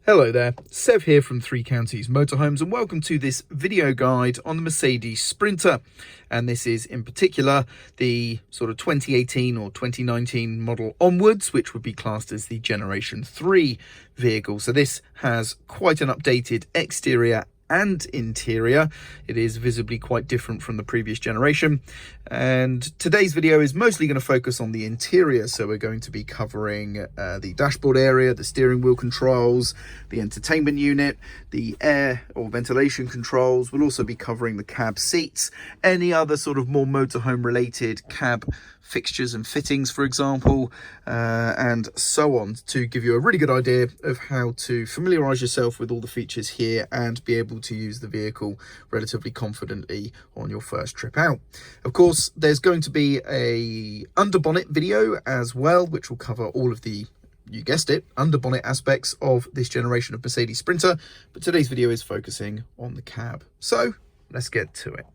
Hello there, Sev here from Three Counties Motorhomes, and welcome to this video guide on the Mercedes Sprinter. And this is in particular the sort of 2018 or 2019 model onwards, which would be classed as the Generation 3 vehicle. So this has quite an updated exterior and interior. It is visibly quite different from the previous generation, and today's video is mostly going to focus on the interior. So we're going to be covering the dashboard area, the steering wheel controls, the entertainment unit, the air or ventilation controls. We'll also be covering the cab seats, any other sort of more motorhome related cab fixtures and fittings, for example, and so on, to give you a really good idea of how to familiarize yourself with all the features here and be able to use the vehicle relatively confidently on your first trip out. Of course, there's going to be a underbonnet video as well, which will cover all of the, you guessed it, underbonnet aspects of this generation of Mercedes Sprinter, but today's video is focusing on the cab. So let's get to it.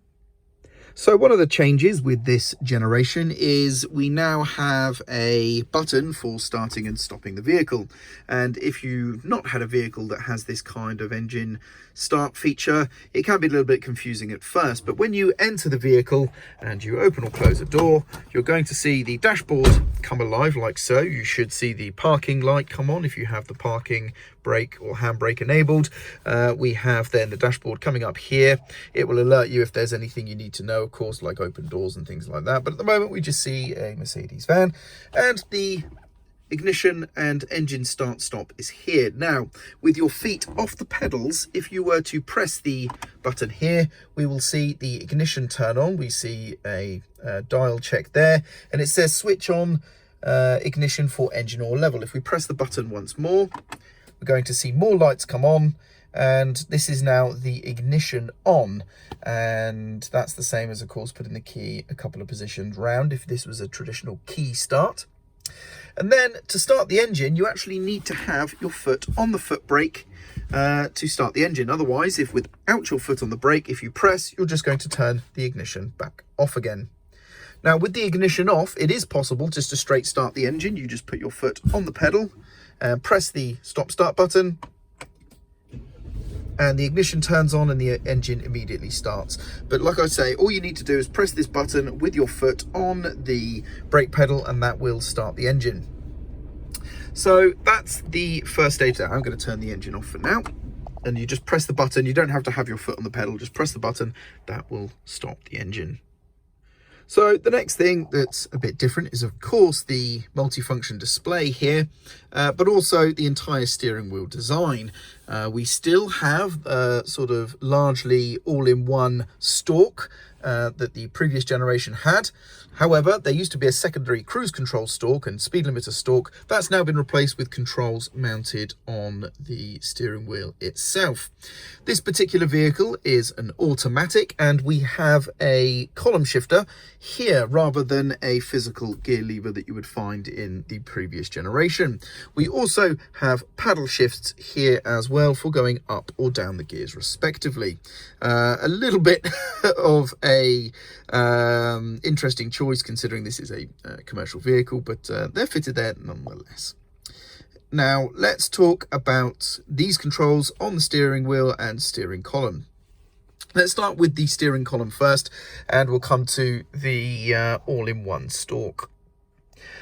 So one of the changes with this generation is we now have a button for starting and stopping the vehicle. And if you've not had a vehicle that has this kind of engine start feature, it can be a little bit confusing at first. But when you enter the vehicle and you open or close a door, you're going to see the dashboard come alive like so. You should see the parking light come on if you have the parking brake or handbrake enabled. We have then the dashboard coming up here. It will alert you if there's anything you need to know, of course, like open doors and things like that. But at the moment we just see a Mercedes van, and the ignition and engine start stop is here. Now, with your feet off the pedals, if you were to press the button here, we will see the ignition turn on. We see a dial check there, and it says switch on ignition for engine or level. If we press the button once more, we're going to see more lights come on, and this is now the ignition on, and that's the same as, of course, putting the key a couple of positions round if this was a traditional key start. And then to start the engine, you actually need to have your foot on the foot brake to start the engine. Otherwise, if without your foot on the brake, if you press, you're just going to turn the ignition back off again. Now, with the ignition off, it is possible just to straight start the engine. You just put your foot on the pedal and press the stop start button, and the ignition turns on and the engine immediately starts. But like I say, all you need to do is press this button with your foot on the brake pedal, and that will start the engine. So that's the first stage there. I'm going to turn the engine off for now, and you just press the button. You don't have to have your foot on the pedal, just press the button. That will stop the engine. So the next thing that's a bit different is, of course, the multifunction display here, but also the entire steering wheel design. We still have sort of largely all-in-one stalk that the previous generation had. However, there used to be a secondary cruise control stalk and speed limiter stalk. That's now been replaced with controls mounted on the steering wheel itself. This particular vehicle is an automatic, and we have a column shifter here rather than a physical gear lever that you would find in the previous generation. We also have paddle shifts here as well for going up or down the gears respectively. A little bit of a interesting choice considering this is a commercial vehicle, but they're fitted there nonetheless. Now let's talk about these controls on the steering wheel and steering column. Let's start with the steering column first, and we'll come to the all-in-one stalk.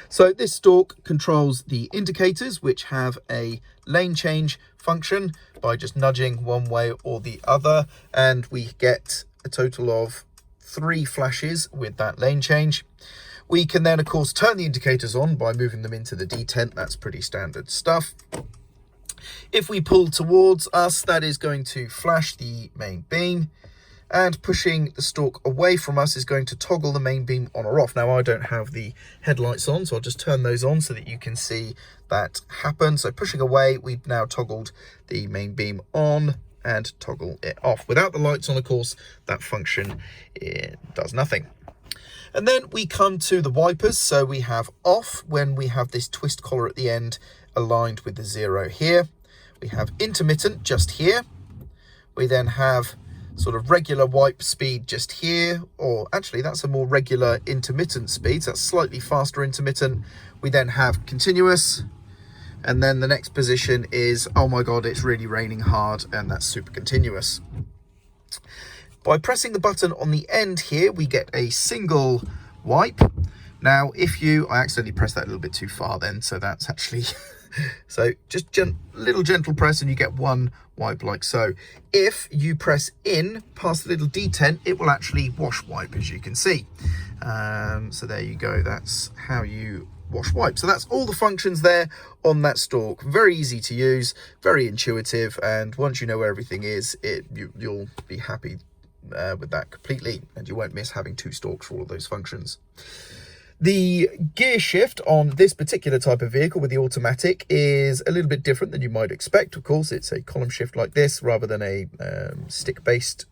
So this stalk controls the indicators, which have a lane change function by just nudging one way or the other, and we get a total of 3 flashes with that lane change. We can then, of course, turn the indicators on by moving them into the detent. That's pretty standard stuff. If we pull towards us, that is going to flash the main beam, and pushing the stalk away from us is going to toggle the main beam on or off. Now, I don't have the headlights on, so I'll just turn those on so that you can see that happen. So pushing away, we've now toggled the main beam on and toggle it off. Without the lights on, of course, that function does nothing. And then we come to the wipers. So we have off when we have this twist collar at the end aligned with the 0 here. We have intermittent just here. We then have sort of regular wipe speed just here, or actually that's a more regular intermittent speed, so that's slightly faster intermittent. We then have continuous, And then the next position is, oh my God, it's really raining hard, and that's super continuous. By pressing the button on the end here, we get a single wipe. Now, I accidentally pressed that a little bit too far then, so that's actually, so just little gentle press and you get one wipe like so. If you press in past the little detent, it will actually wash wipe, as you can see. So there you go, that's how you wash wipe. So that's all the functions there on that stalk. Very easy to use, very intuitive, and once you know where everything is, you'll be happy with that completely, and you won't miss having two stalks for all of those functions. The gear shift on this particular type of vehicle with the automatic is a little bit different than you might expect. Of course, it's a column shift like this rather than a stick-based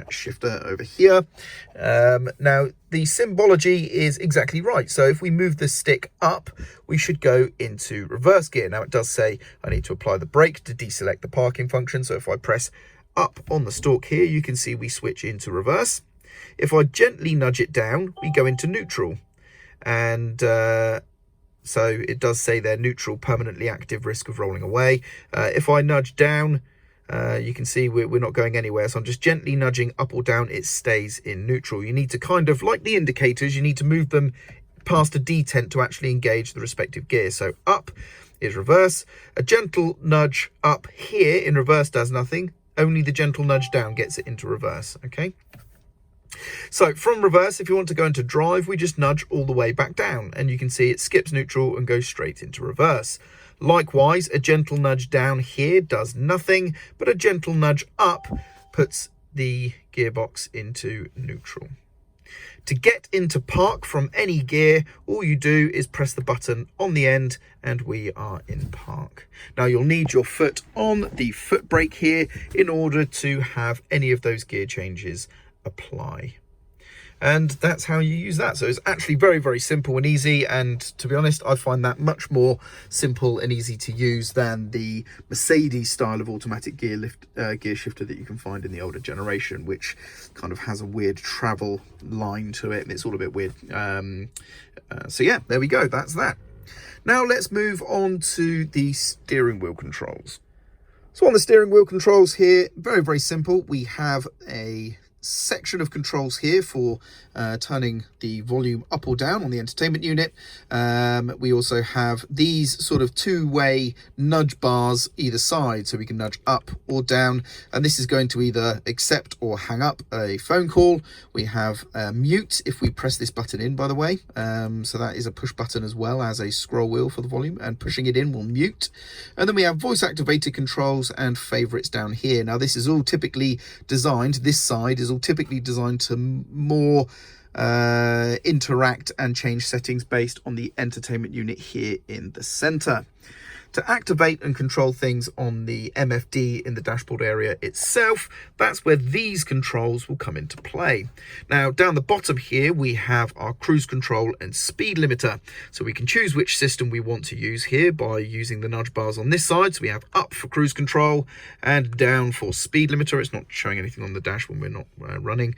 shifter over here. Now, the symbology is exactly right. So if we move the stick up, we should go into reverse gear. Now, it does say I need to apply the brake to deselect the parking function. So if I press up on the stalk here, you can see we switch into reverse. If I gently nudge it down, we go into neutral. And so it does say they're neutral, permanently active, risk of rolling away. If I nudge down, you can see we're not going anywhere. So I'm just gently nudging up or down. It stays in neutral. You need to kind of, like the indicators, you need to move them past a detent to actually engage the respective gear. So up is reverse. A gentle nudge up here in reverse does nothing. Only the gentle nudge down gets it into reverse. Okay. So from reverse, if you want to go into drive, we just nudge all the way back down, and you can see it skips neutral and goes straight into reverse. Likewise, a gentle nudge down here does nothing, but a gentle nudge up puts the gearbox into neutral. To get into park from any gear, all you do is press the button on the end and we are in park. Now, you'll need your foot on the foot brake here in order to have any of those gear changes apply. And that's how you use that. So it's actually very, very simple and easy. And to be honest, I find that much more simple and easy to use than the Mercedes style of automatic gear shifter that you can find in the older generation, which kind of has a weird travel line to it. And it's all a bit weird. So yeah, there we go. That's that. Now let's move on to the steering wheel controls. So on the steering wheel controls here, very, very simple. We have a section of controls here for turning the volume up or down on the entertainment unit. We also have these sort of two-way nudge bars either side, so we can nudge up or down, and this is going to either accept or hang up a phone call. We have mute if we press this button in, by the way, so that is a push button as well as a scroll wheel for the volume, and pushing it in will mute. And then we have voice activated controls and favorites down here. Now this is all typically designed, this side is all typically designed to more interact and change settings based on the entertainment unit here in the center. To activate and control things on the MFD in the dashboard area itself, that's where these controls will come into play. Now, down the bottom here, we have our cruise control and speed limiter. So we can choose which system we want to use here by using the nudge bars on this side. So we have up for cruise control and down for speed limiter. It's not showing anything on the dash when we're not running.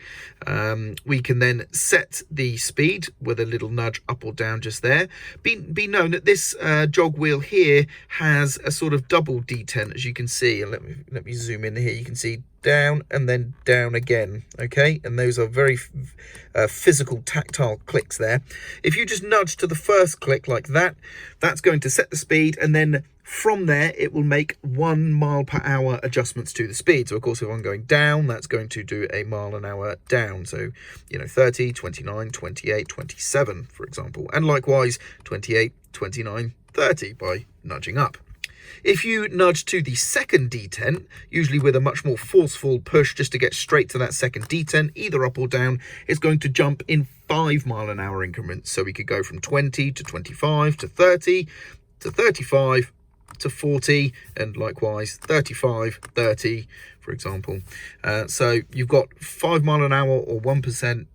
We can then set the speed with a little nudge up or down just there. Be known that this jog wheel here has a sort of double detent, as you can see, and let me zoom in here. You can see down and then down again, okay, and those are very physical tactile clicks there. If you just nudge to the first click like that, that's going to set the speed, and then from there it will make 1 mile per hour adjustments to the speed. So of course, if I'm going down, that's going to do a mile an hour down, so 30, 29, 28, 27 for example, and likewise 28, 29, 30 by nudging up. If you nudge to the second detent, usually with a much more forceful push just to get straight to that second detent, either up or down, it's going to jump in 5 mile an hour increments. So we could go from 20 to 25 to 30 to 35 to 40, and likewise 35, 30, for example. So you've got 5 mile an hour or 1%,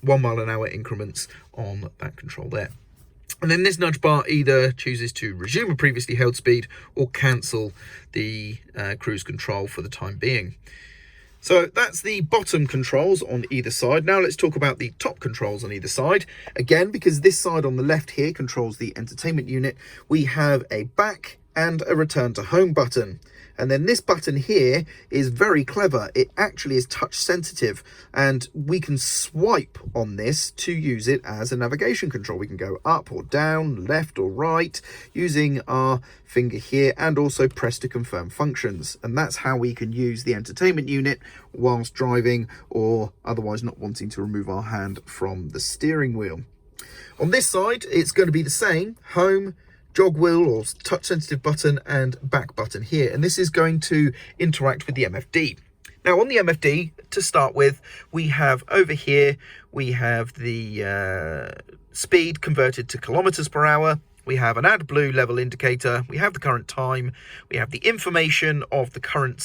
1 mile an hour increments on that control there. And then this nudge bar either chooses to resume a previously held speed or cancel the cruise control for the time being. So that's the bottom controls on either side. Now let's talk about the top controls on either side. Again, because this side on the left here controls the entertainment unit, we have a back and a return to home button. And then this button here is very clever. It actually is touch sensitive, and we can swipe on this to use it as a navigation control. We can go up or down, left or right, using our finger here, and also press to confirm functions. And that's how we can use the entertainment unit whilst driving, or otherwise not wanting to remove our hand from the steering wheel. On this side, it's going to be the same: home, jog wheel or touch sensitive button, and back button here. And this is going to interact with the MFD. Now on the MFD, to start with, we have over here, we have the speed converted to kilometers per hour. We have an AdBlue level indicator. We have the current time. We have the information of the current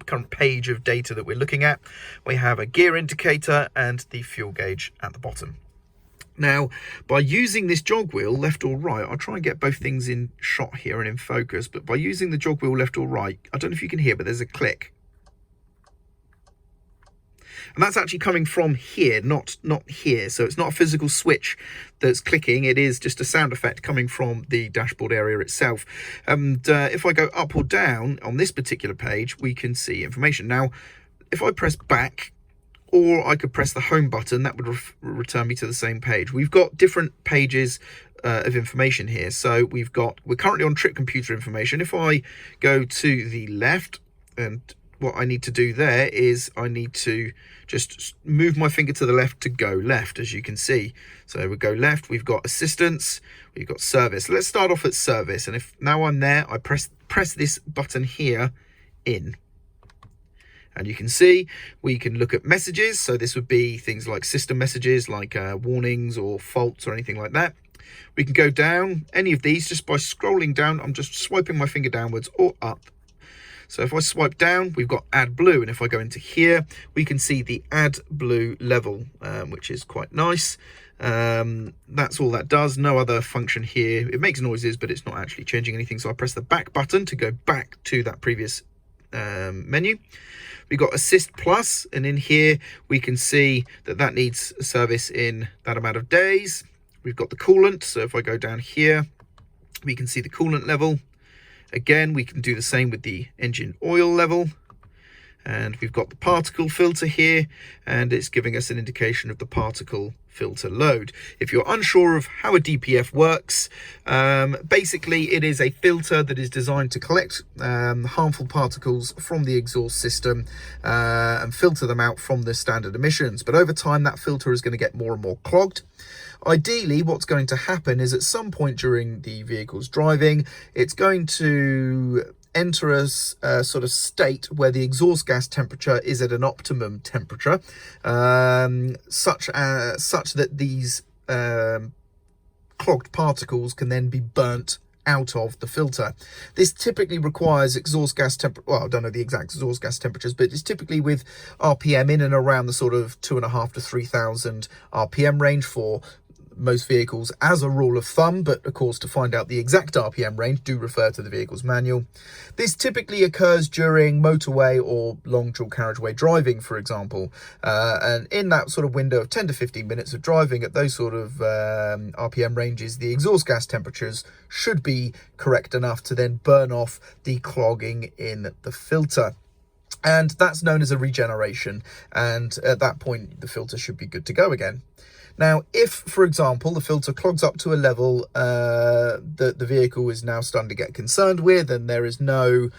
current page of data that we're looking at. We have a gear indicator and the fuel gauge at the bottom. Now, by using this jog wheel, left or right, I'll try and get both things in shot here and in focus, but by using the jog wheel left or right, I don't know if you can hear, but there's a click. And that's actually coming from here, not here. So it's not a physical switch that's clicking. It is just a sound effect coming from the dashboard area itself. And if I go up or down on this particular page, we can see information. Now, if I press back, or I could press the home button, that would return me to the same page. We've got different pages of information here. So we're currently on trip computer information. If I go to the left, and what I need to do there is I need to just move my finger to the left to go left, as you can see. So we go left, we've got assistance, we've got service. Let's start off at service. And if now I'm there, I press this button here, in. And you can see we can look at messages. So this would be things like system messages, like warnings or faults or anything like that. We can go down any of these just by scrolling down. I'm just swiping my finger downwards or up. So if I swipe down, we've got AdBlue. And if I go into here, we can see the AdBlue level, which is quite nice. That's all that does. No other function here. It makes noises, but it's not actually changing anything. So I press the back button to go back to that previous menu. We've got Assist Plus, and in here we can see that needs a service in that amount of days. We've got the coolant, so if I go down here, we can see the coolant level. Again, we can do the same with the engine oil level. And we've got the particle filter here, and it's giving us an indication of the particle filter load. If you're unsure of how a DPF works, basically it is a filter that is designed to collect harmful particles from the exhaust system and filter them out from the standard emissions. But over time, that filter is going to get more and more clogged. Ideally, what's going to happen is at some point during the vehicle's driving, it's going to enter a sort of state where the exhaust gas temperature is at an optimum temperature, such that these clogged particles can then be burnt out of the filter. This typically requires exhaust gas well, I don't know the exact exhaust gas temperatures, but it's typically with RPM in and around the sort of 2,500 to 3,000 RPM range for most vehicles as a rule of thumb. But of course, to find out the exact RPM range, do refer to the vehicle's manual. This typically occurs during motorway or long dual carriageway driving, for example, and in that sort of window of 10 to 15 minutes of driving at those sort of RPM ranges, the exhaust gas temperatures should be correct enough to then burn off the clogging in the filter. And that's known as a regeneration, and at that point the filter should be good to go again. Now, if, for example, the filter clogs up to a level that the vehicle is now starting to get concerned with, and there is no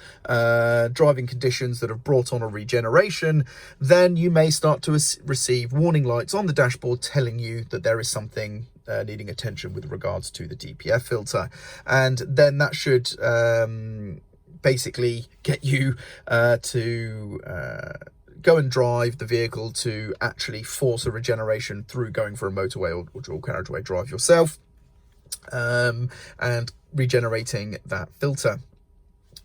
driving conditions that have brought on a regeneration, then you may start to receive warning lights on the dashboard telling you that there is something needing attention with regards to the DPF filter. And then that should basically get you to go and drive the vehicle to actually force a regeneration through going for a motorway or dual carriageway drive yourself, and regenerating that filter.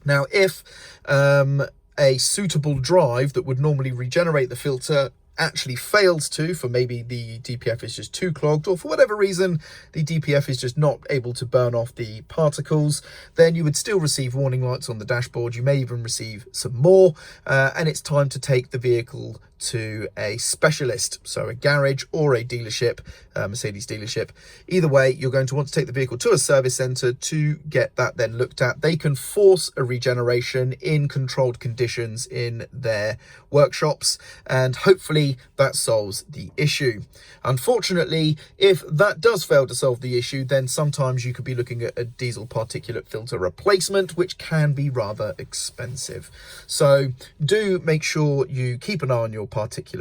Now, if a suitable drive that would normally regenerate the filter actually fails to, for maybe the DPF is just too clogged, or for whatever reason the DPF is just not able to burn off the particles, then you would still receive warning lights on the dashboard. You may even receive some more, and it's time to take the vehicle to a specialist, so a garage or a dealership, Mercedes dealership. Either way, you're going to want to take the vehicle to a service centre to get that then looked at. They can force a regeneration in controlled conditions in their workshops, and hopefully that solves the issue. Unfortunately, if that does fail to solve the issue, then sometimes you could be looking at a diesel particulate filter replacement, which can be rather expensive. So do make sure you keep an eye on your particle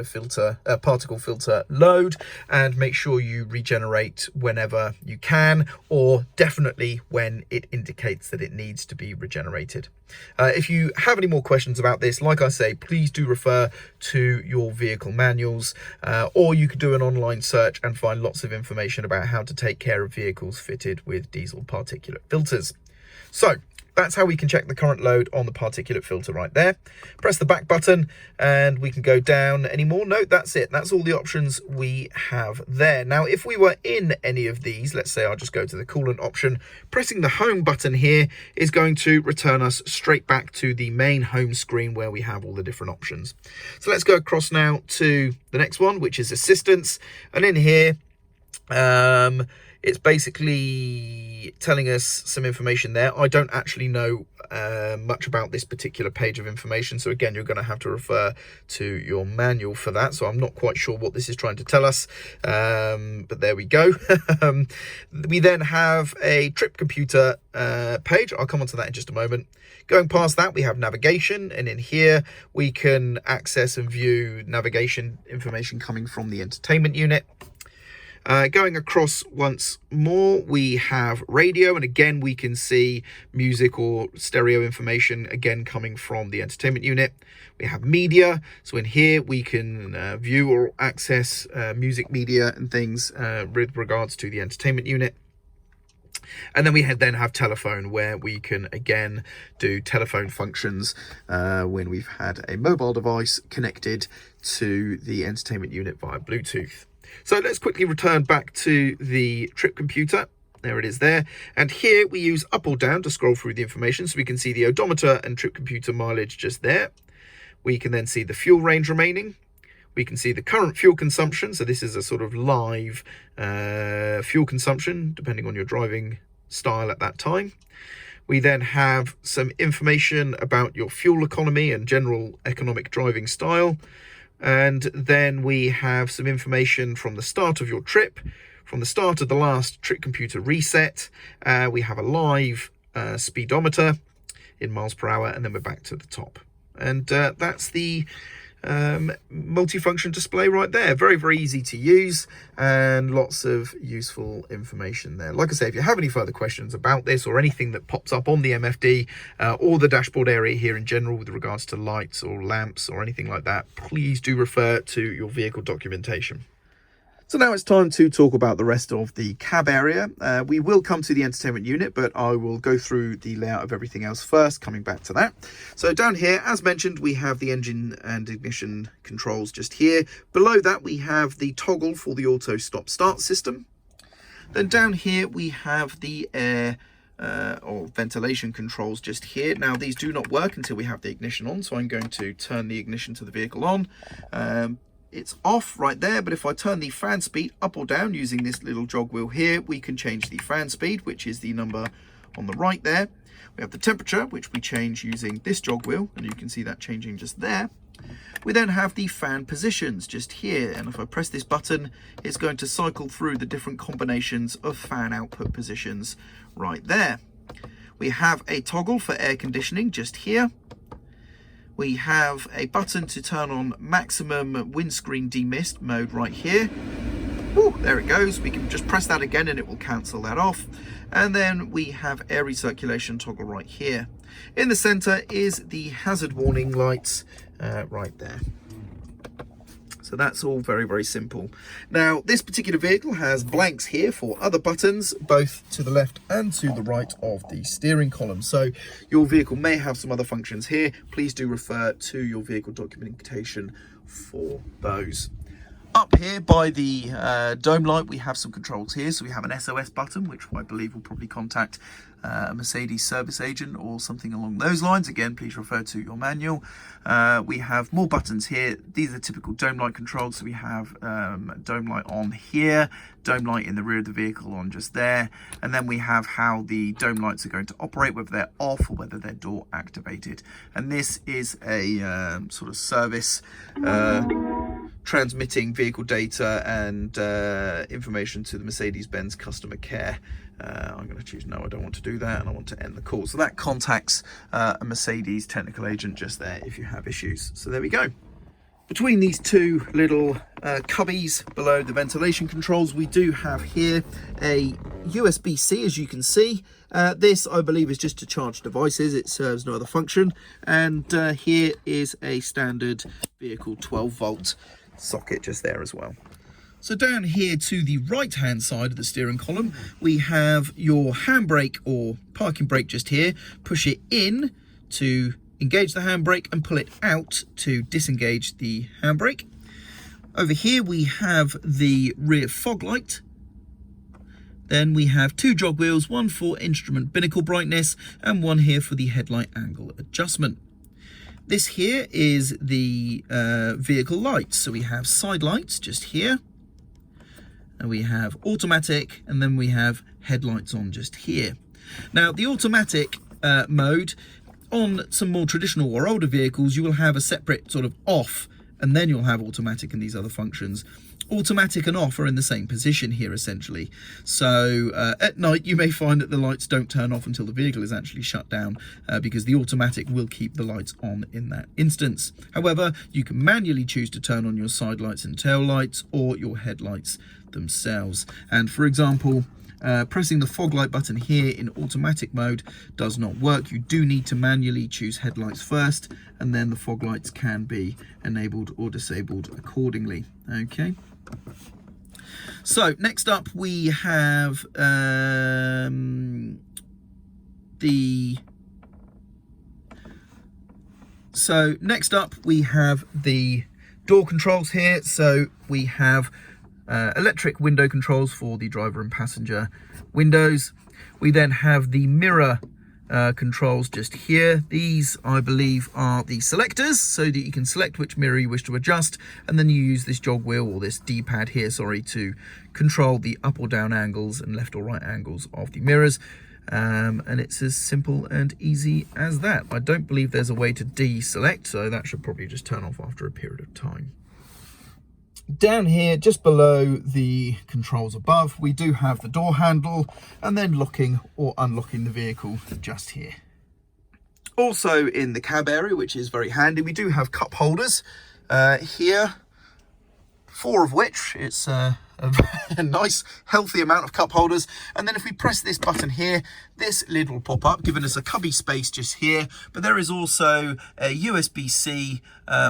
filter load, and make sure you regenerate whenever you can, or definitely when it indicates that it needs to be regenerated. If you have any more questions about this, like I say, please do refer to your vehicle manuals, or you could do an online search and find lots of information about how to take care of vehicles fitted with diesel particulate filters. So that's how we can check the current load on the particulate filter right there. Press the back button and we can go down any more. No, that's it. That's all the options we have there. Now, if we were in any of these, let's say I'll just go to the coolant option, pressing the home button here is going to return us straight back to the main home screen where we have all the different options. So let's go across now to the next one, which is assistance. And in here, it's basically telling us some information there. I don't actually know much about this particular page of information, so again, you're going to have to refer to your manual for that. So I'm not quite sure what this is trying to tell us, but there we go. We then have a trip computer page. I'll come on to that in just a moment. Going past that, we have navigation, and in here we can access and view navigation information coming from the entertainment unit. Going across once more, we have radio, and again we can see music or stereo information again coming from the entertainment unit. We have media, so in here we can view or access music media and things with regards to the entertainment unit. And then we then have telephone, where we can again do telephone functions when we've had a mobile device connected to the entertainment unit via Bluetooth. So let's quickly return back to the trip computer. There it is there. And here we use up or down to scroll through the information. So we can see the odometer and trip computer mileage just there. We can then see the fuel range remaining. We can see the current fuel consumption. So this is a sort of live fuel consumption, depending on your driving style at that time. We then have some information about your fuel economy and general economic driving style. And then we have some information from the start of your trip, from the start of the last trip computer reset. We have a live speedometer in miles per hour, and then we're back to the top. And that's the multifunction display right there. Very, very easy to use, and lots of useful information there. Like I say, if you have any further questions about this or anything that pops up on the MFD or the dashboard area here in general with regards to lights or lamps or anything like that, please do refer to your vehicle documentation. So now it's time to talk about the rest of the cab area. We will come to the entertainment unit, but I will go through the layout of everything else first, coming back to that. So down here, as mentioned, we have the engine and ignition controls just here. Below that, we have the toggle for the auto stop start system. Then down here, we have the air or ventilation controls just here. Now, these do not work until we have the ignition on, so I'm going to turn the ignition to the vehicle on. It's off right there, but if I turn the fan speed up or down using this little jog wheel here, we can change the fan speed, which is the number on the right there. We have the temperature, which we change using this jog wheel, and you can see that changing just there. We then have the fan positions just here, and if I press this button, it's going to cycle through the different combinations of fan output positions right there. We have a toggle for air conditioning just here. We have a button to turn on maximum windscreen demist mode right here. Ooh, there it goes. We can just press that again and it will cancel that off. And then we have air recirculation toggle right here. In the center is the hazard warning lights right there. So that's all very, very simple. Now, this particular vehicle has blanks here for other buttons, both to the left and to the right of the steering column. So your vehicle may have some other functions here. Please do refer to your vehicle documentation for those. Up here by the dome light, we have some controls here. So we have an SOS button, which I believe will probably contact a Mercedes service agent or something along those lines. Again, please refer to your manual. We have more buttons here. These are typical dome light controls. So we have dome light on here, dome light in the rear of the vehicle on just there. And then we have how the dome lights are going to operate, whether they're off or whether they're door activated. And this is a sort of service transmitting vehicle data and information to the Mercedes-Benz customer care. I'm going to choose no, I don't want to do that, and I want to end the call. So that contacts a Mercedes technical agent just there if you have issues. So there we go. Between these two little cubbies below the ventilation controls, we do have here a USB-C, as you can see. This, I believe, is just to charge devices. It serves no other function. And here is a standard vehicle 12-volt socket just there as well. So down here to the right hand side of the steering column, we have your handbrake or parking brake just here. Push it in to engage the handbrake and pull it out to disengage the handbrake. Over here we have the rear fog light. Then we have two jog wheels, one for instrument binnacle brightness and one here for the headlight angle adjustment. This here is the vehicle lights. So we have side lights just here. And we have automatic, and then we have headlights on just here. Now, the automatic mode, on some more traditional or older vehicles, you will have a separate sort of off, and then you'll have automatic and these other functions. Automatic and off are in the same position here, essentially. So at night, you may find that the lights don't turn off until the vehicle is actually shut down, because the automatic will keep the lights on in that instance. However, you can manually choose to turn on your side lights and tail lights or your headlights themselves. And for example, pressing the fog light button here in automatic mode does not work. You do need to manually choose headlights first, and then the fog lights can be enabled or disabled accordingly. Okay. So next up we have the door controls here. So we have electric window controls for the driver and passenger windows. We then have the mirror controls just here. These, I believe, are the selectors, so that you can select which mirror you wish to adjust, and then you use this jog wheel or this D-pad here, sorry, to control the up or down angles and left or right angles of the mirrors. And it's as simple and easy as that. I don't believe there's a way to deselect, so that should probably just turn off after a period of time. Down here, just below the controls above, we do have the door handle and then locking or unlocking the vehicle just here. Also in the cab area, which is very handy, we do have cup holders here, 4 of which it's a nice healthy amount of cup holders. And then if we press this button here, this lid will pop up, giving us a cubby space just here. But there is also a USB-C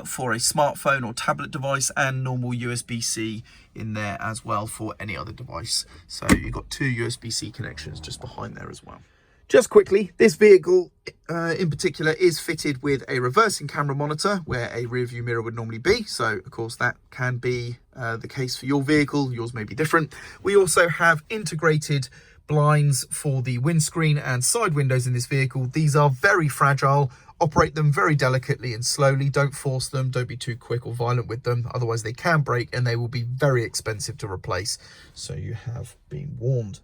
for a smartphone or tablet device, and normal USB-C in there as well for any other device. So you've got 2 USB-C connections just behind there as well. Just quickly, this vehicle in particular is fitted with a reversing camera monitor where a rear view mirror would normally be. So of course that can be the case for your vehicle. Yours may be different. We also have integrated blinds for the windscreen and side windows in this vehicle. These are very fragile. Operate them very delicately and slowly. Don't force them. Don't be too quick or violent with them. Otherwise they can break and they will be very expensive to replace. So you have been warned.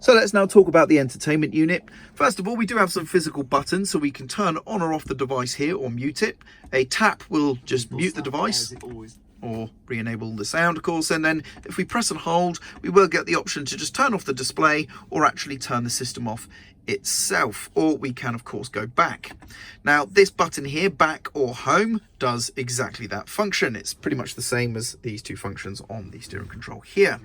So let's now talk about the entertainment unit. First of all, we do have some physical buttons, so we can turn on or off the device here or mute it. A tap will just mute the device or re-enable the sound, of course. And then if we press and hold, we will get the option to just turn off the display or actually turn the system off itself, or we can of course go back. Now this button here, back or home, does exactly that function. It's pretty much the same as these 2 functions on the steering control here.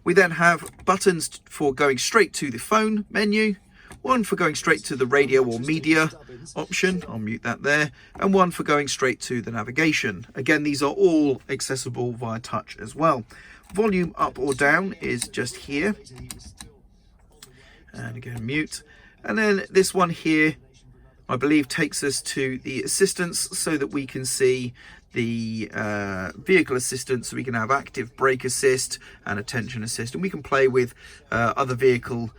We then have buttons for going straight to the phone menu, one for going straight to the radio or media option, I'll mute that there, and one for going straight to the navigation. Again, these are all accessible via touch as well. Volume up or down is just here, and again mute. And then this one here, I believe, takes us to the assistance so that we can see the vehicle assistant, so we can have active brake assist and attention assist, and we can play with other vehicle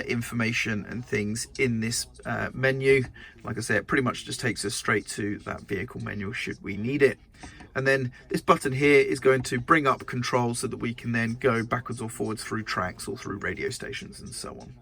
information and things in this menu. Like I say, it pretty much just takes us straight to that vehicle menu should we need it. And then this button here is going to bring up controls so that we can then go backwards or forwards through tracks or through radio stations and so on.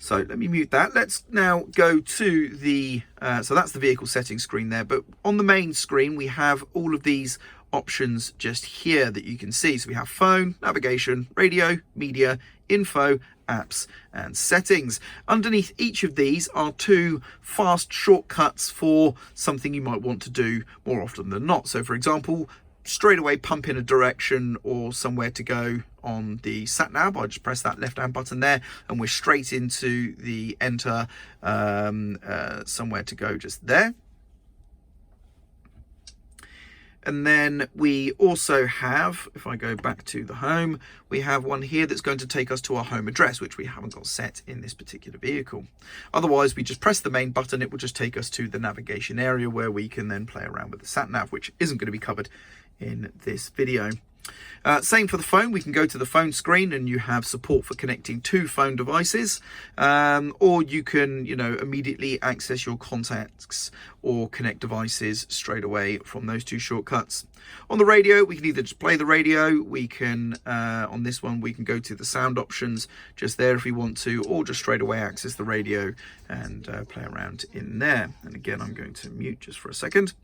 So let me mute that. Let's now go to the, so that's the vehicle settings screen there, but on the main screen we have all of these options just here that you can see. So we have phone, navigation, radio, media, info, apps and settings. Underneath each of these are 2 fast shortcuts for something you might want to do more often than not. So for example, straight away pump in a direction or somewhere to go on the sat nav. I just press that left hand button there and we're straight into the enter somewhere to go just there. And then we also have, if I go back to the home, we have one here that's going to take us to our home address, which we haven't got set in this particular vehicle. Otherwise, we just press the main button, it will just take us to the navigation area where we can then play around with the sat nav, which isn't going to be covered in this video. Same for the phone. We can go to the phone screen and you have support for connecting 2 phone devices, or you can, immediately access your contacts or connect devices straight away from those 2 shortcuts. On the radio, we can either just play the radio, we can, on this one, we can go to the sound options just there if we want to, or just straight away access the radio and play around in there. And again, I'm going to mute just for a second.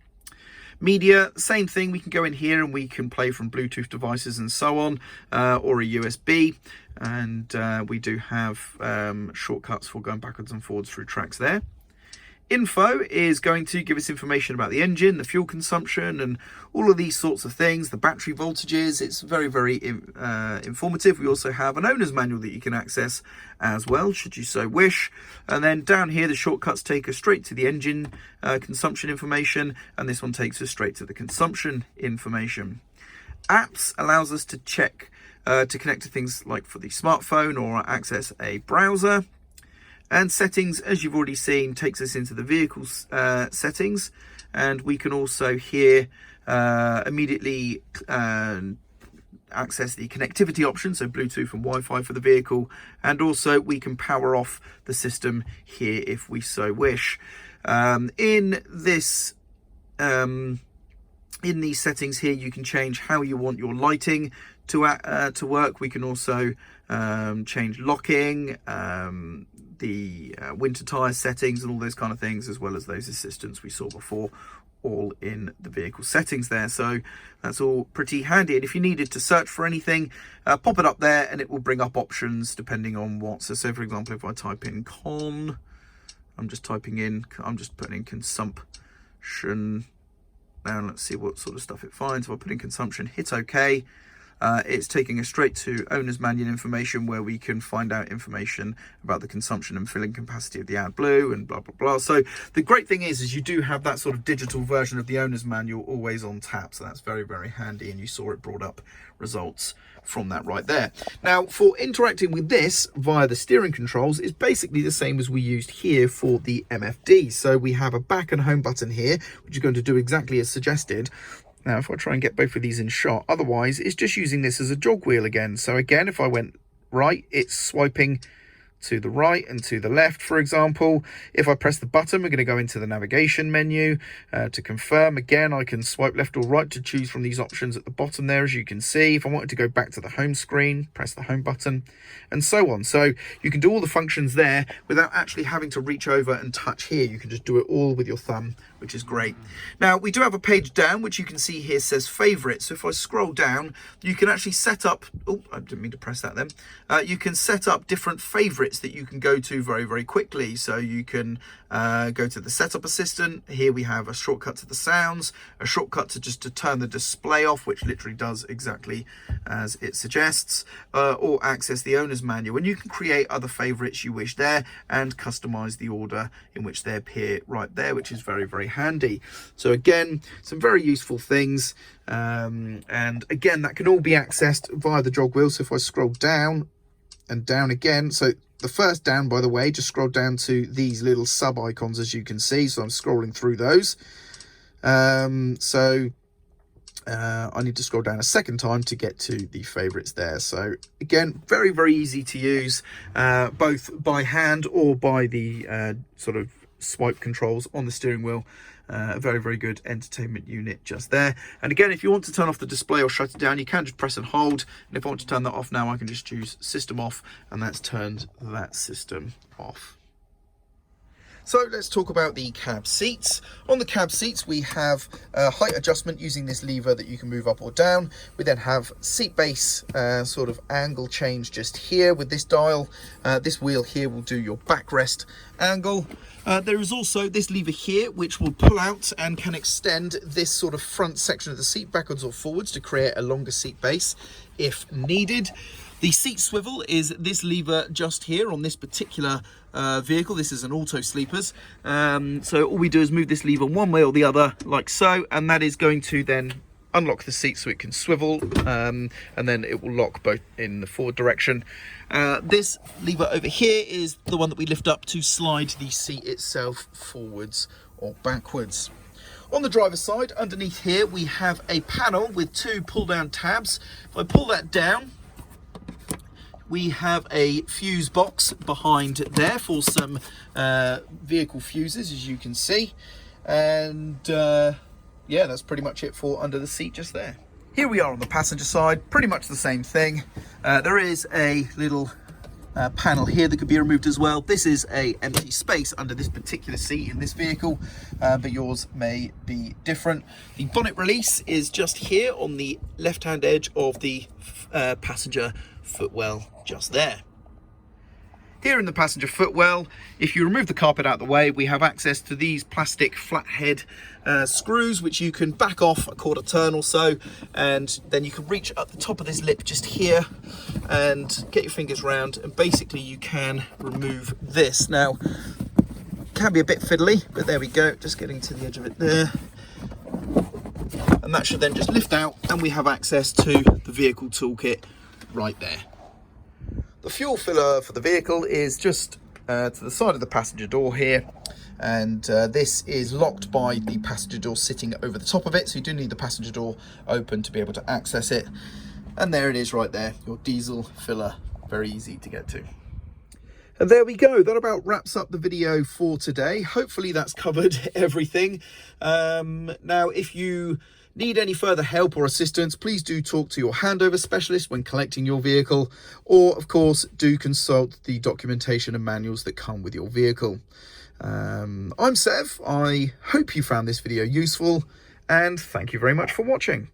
Media, same thing, we can go in here and we can play from Bluetooth devices and so on, or a USB, and we do have shortcuts for going backwards and forwards through tracks there. Info is going to give us information about the engine, the fuel consumption, and all of these sorts of things, the battery voltages. It's very, very informative. We also have an owner's manual that you can access as well, should you so wish. And then down here, the shortcuts take us straight to the engine consumption information, and this one takes us straight to the consumption information. Apps allows us to check, to connect to things like for the smartphone or access a browser. And settings, as you've already seen, takes us into the vehicle settings, and we can also here immediately access the connectivity option, so Bluetooth and Wi-Fi for the vehicle, and also we can power off the system here if we so wish. In these settings here, you can change how you want your lighting to work. We can also change locking, the winter tire settings and all those kind of things, as well as those assistants we saw before, all in the vehicle settings there. So that's all pretty handy, and if you needed to search for anything, pop it up there and it will bring up options depending on what. So for example, if I type in I'm just putting in consumption. Now let's see what sort of stuff it finds. If I put in consumption, hit OK, it's taking us straight to owner's manual information, where we can find out information about the consumption and filling capacity of the AdBlue and blah blah blah. So the great thing is you do have that sort of digital version of the owner's manual always on tap, so that's very, very handy, and you saw it brought up results from that right there. Now, for interacting with this via the steering controls, is basically the same as we used here for the MFD. So we have a back and home button here, which is going to do exactly as suggested. Now, if I try and get both of these in shot, otherwise it's just using this as a jog wheel again. So again, if I went right, it's swiping to the right and to the left, for example. If I press the button, we're going to go into the navigation menu to confirm. Again, I can swipe left or right to choose from these options at the bottom there, as you can see. If I wanted to go back to the home screen, press the home button, and so on. So you can do all the functions there without actually having to reach over and touch here. You can just do it all with your thumb, which is great. Now, we do have a page down, which you can see here says favorites. So if I scroll down, you can actually set up, oh, I didn't mean to press that then. You can set up different favorites that you can go to very, very quickly. So you can go to the setup assistant. Here we have a shortcut to the sounds, a shortcut to turn the display off, which literally does exactly as it suggests, or access the owner's manual. And you can create other favorites you wish there and customize the order in which they appear right there, which is very, very handy. So again, some very useful things, and again, that can all be accessed via the jog wheel. So if I scroll down and down again, so the first down, by the way, just scroll down to these little sub icons, as you can see. So I'm scrolling through those. I need to scroll down a second time to get to the favorites there. So again, very, very easy to use, both by hand or by the sort of swipe controls on the steering wheel. Very, very good entertainment unit just there. And again, if you want to turn off the display or shut it down, you can just press and hold. And if I want to turn that off now, I can just choose system off, and that's turned that system off. So let's talk about the cab seats. On the cab seats, we have height adjustment using this lever that you can move up or down. We then have seat base sort of angle change just here with this dial. This wheel here will do your backrest angle. There is also this lever here, which will pull out and can extend this sort of front section of the seat backwards or forwards to create a longer seat base if needed. The seat swivel is this lever just here on this particular vehicle. This is an auto sleepers. So all we do is move this lever one way or the other, like so, and that is going to then unlock the seat so it can swivel, and then it will lock both in the forward direction. This lever over here is the one that we lift up to slide the seat itself forwards or backwards. On the driver's side, underneath here, we have a panel with two pull-down tabs. If I pull that down, we have a fuse box behind there for some vehicle fuses, as you can see. And yeah, that's pretty much it for under the seat just there. Here we are on the passenger side, pretty much the same thing. There is a little panel here that could be removed as well. This is a empty space under this particular seat in this vehicle, but yours may be different. The bonnet release is just here on the left hand edge of the passenger footwell just there. Here in the passenger footwell, if you remove the carpet out of the way, we have access to these plastic flathead screws, which you can back off a quarter turn or so, and then you can reach up the top of this lip just here and get your fingers round, and basically you can remove this. Now, it can be a bit fiddly, but there we go, just getting to the edge of it there. And that should then just lift out, and we have access to the vehicle toolkit right there. The fuel filler for the vehicle is just to the side of the passenger door here, and this is locked by the passenger door sitting over the top of it, so you do need the passenger door open to be able to access it. And there it is right there, your diesel filler, very easy to get to. And there we go, that about wraps up the video for today. Hopefully that's covered everything. Now, if you need any further help or assistance, please do talk to your handover specialist when collecting your vehicle, or of course do consult the documentation and manuals that come with your vehicle. I'm Sev. I hope you found this video useful, and thank you very much for watching.